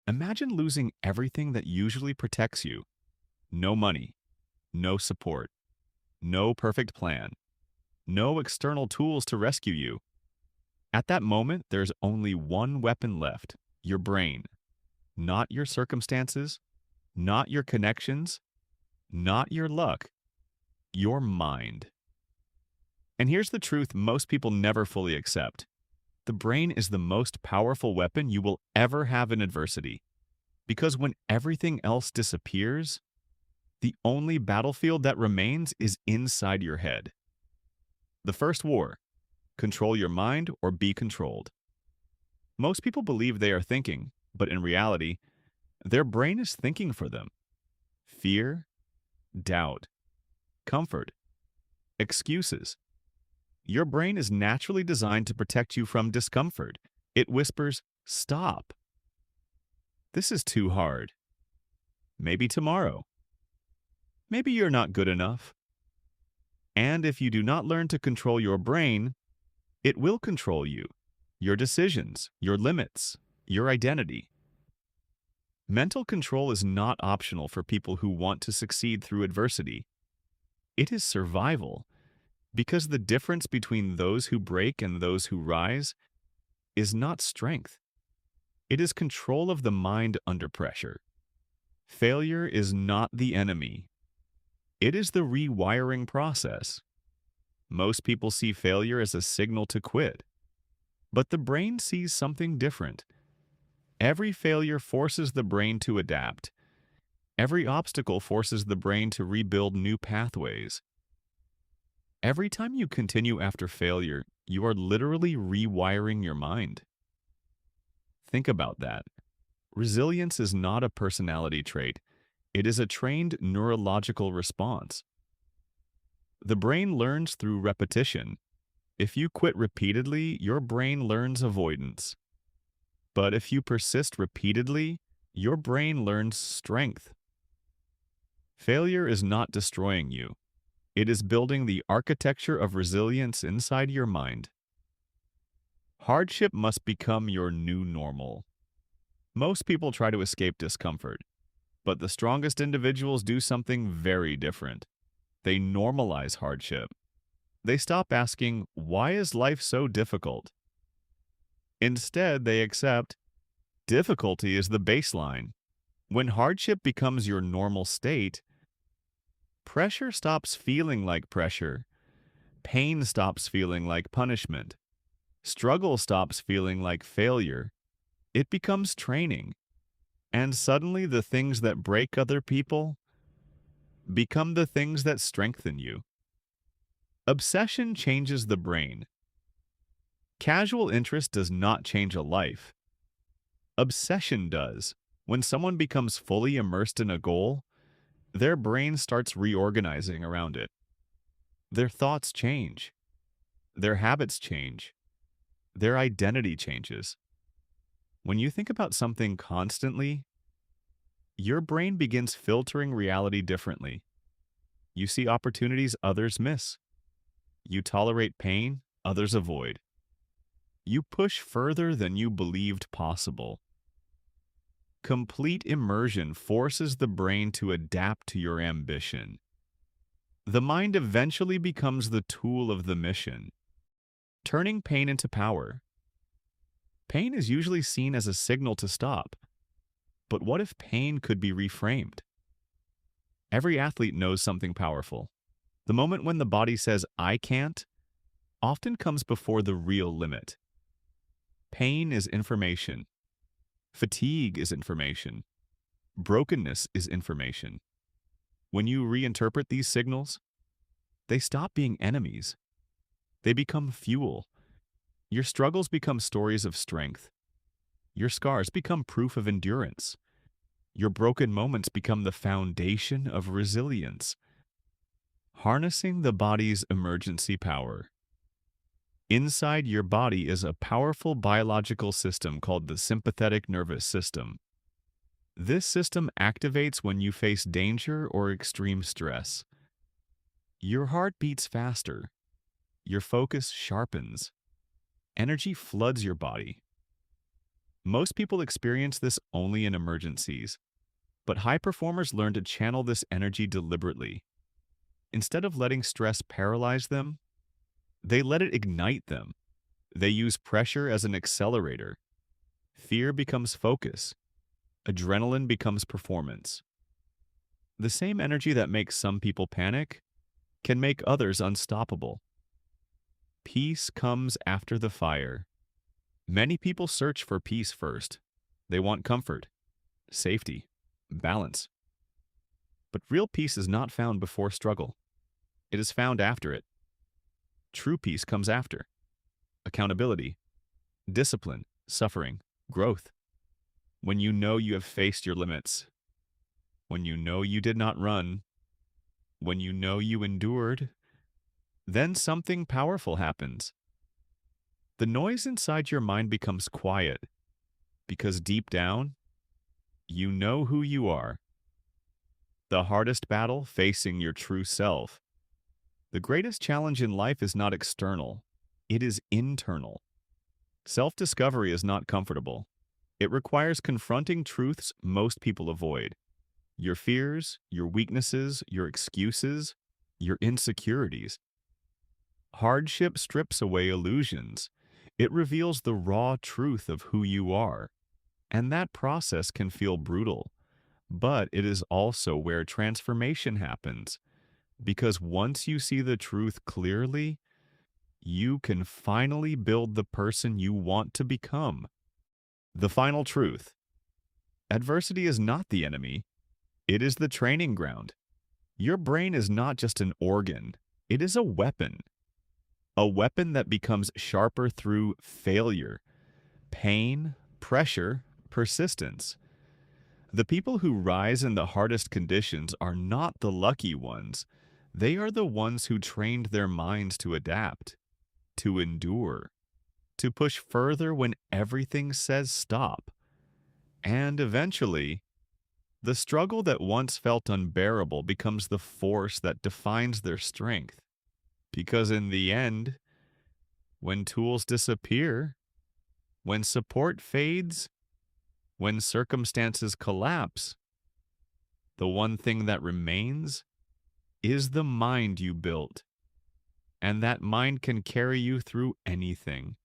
Imagine losing everything that usually protects you. No money, no support, no perfect plan, no external tools to rescue you. At that moment, there's only one weapon left: your brain. Not your circumstances, not your connections, not your luck, your mind. And here's the truth most people never fully accept: the brain is the most powerful weapon you will ever have in adversity. Because when everything else disappears, the only battlefield that remains is inside your head. The first war: control your mind or be controlled. Most people believe they are thinking, but in reality, their brain is thinking for them. Fear, doubt, comfort, excuses. Your brain is naturally designed to protect you from discomfort. It whispers, "Stop. This is too hard. Maybe tomorrow. Maybe you're not good enough." And if you do not learn to control your brain, it will control you, your decisions, your limits, your identity. Mental control is not optional for people who want to succeed through adversity. It is survival, because the difference between those who break and those who rise is not strength. It is control of the mind under pressure. Failure is not the enemy. It is the rewiring process. Most people see failure as a signal to quit, but the brain sees something different. Every failure forces the brain to adapt. Every obstacle forces the brain to rebuild new pathways. Every time you continue after failure, you are literally rewiring your mind. Think about that. Resilience is not a personality trait. It is a trained neurological response. The brain learns through repetition. If you quit repeatedly, your brain learns avoidance. But if you persist repeatedly, your brain learns strength. Failure is not destroying you. It is building the architecture of resilience inside your mind. Hardship must become your new normal. Most people try to escape discomfort, but the strongest individuals do something very different. They normalize hardship. They stop asking, "Why is life so difficult?" Instead, they accept, difficulty is the baseline. When hardship becomes your normal state, pressure stops feeling like pressure. Pain stops feeling like punishment. Struggle stops feeling like failure. It becomes training. And suddenly the things that break other people become the things that strengthen you. Obsession changes the brain. Casual interest does not change a life. Obsession does. When someone becomes fully immersed in a goal, their brain starts reorganizing around it. Their thoughts change. Their habits change. Their identity changes. When you think about something constantly, your brain begins filtering reality differently. You see opportunities others miss. You tolerate pain others avoid. You push further than you believed possible. Complete immersion forces the brain to adapt to your ambition. The mind eventually becomes the tool of the mission, turning pain into power. Pain is usually seen as a signal to stop. But what if pain could be reframed? Every athlete knows something powerful. The moment when the body says, "I can't," often comes before the real limit. Pain is information. Fatigue is information. Brokenness is information. When you reinterpret these signals, they stop being enemies. They become fuel. Your struggles become stories of strength. Your scars become proof of endurance. Your broken moments become the foundation of resilience. Harnessing the body's emergency power. Inside your body is a powerful biological system called the sympathetic nervous system. This system activates when you face danger or extreme stress. Your heart beats faster. Your focus sharpens. Energy floods your body. Most people experience this only in emergencies, but high performers learn to channel this energy deliberately. Instead of letting stress paralyze them, they let it ignite them. They use pressure as an accelerator. Fear becomes focus. Adrenaline becomes performance. The same energy that makes some people panic can make others unstoppable. Peace comes after the fire. Many people search for peace first. They want comfort, safety, balance. But real peace is not found before struggle. It is found after it. True peace comes after. Accountability, discipline, suffering, growth. When you know you have faced your limits. When you know you did not run. When you know you endured. Then something powerful happens. The noise inside your mind becomes quiet because deep down, you know who you are. The hardest battle facing your true self. The greatest challenge in life is not external, it is internal. Self-discovery is not comfortable. It requires confronting truths most people avoid. Your fears, your weaknesses, your excuses, your insecurities. Hardship strips away illusions. It reveals the raw truth of who you are. And that process can feel brutal, but it is also where transformation happens. Because once you see the truth clearly, you can finally build the person you want to become. The final truth. Adversity is not the enemy. It is the training ground. Your brain is not just an organ. It is a weapon. A weapon that becomes sharper through failure, pain, pressure, persistence. The people who rise in the hardest conditions are not the lucky ones. They are the ones who trained their minds to adapt, to endure, to push further when everything says stop. And eventually, the struggle that once felt unbearable becomes the force that defines their strength. Because in the end, when tools disappear, when support fades, when circumstances collapse, the one thing that remains is the mind you built. And that mind can carry you through anything.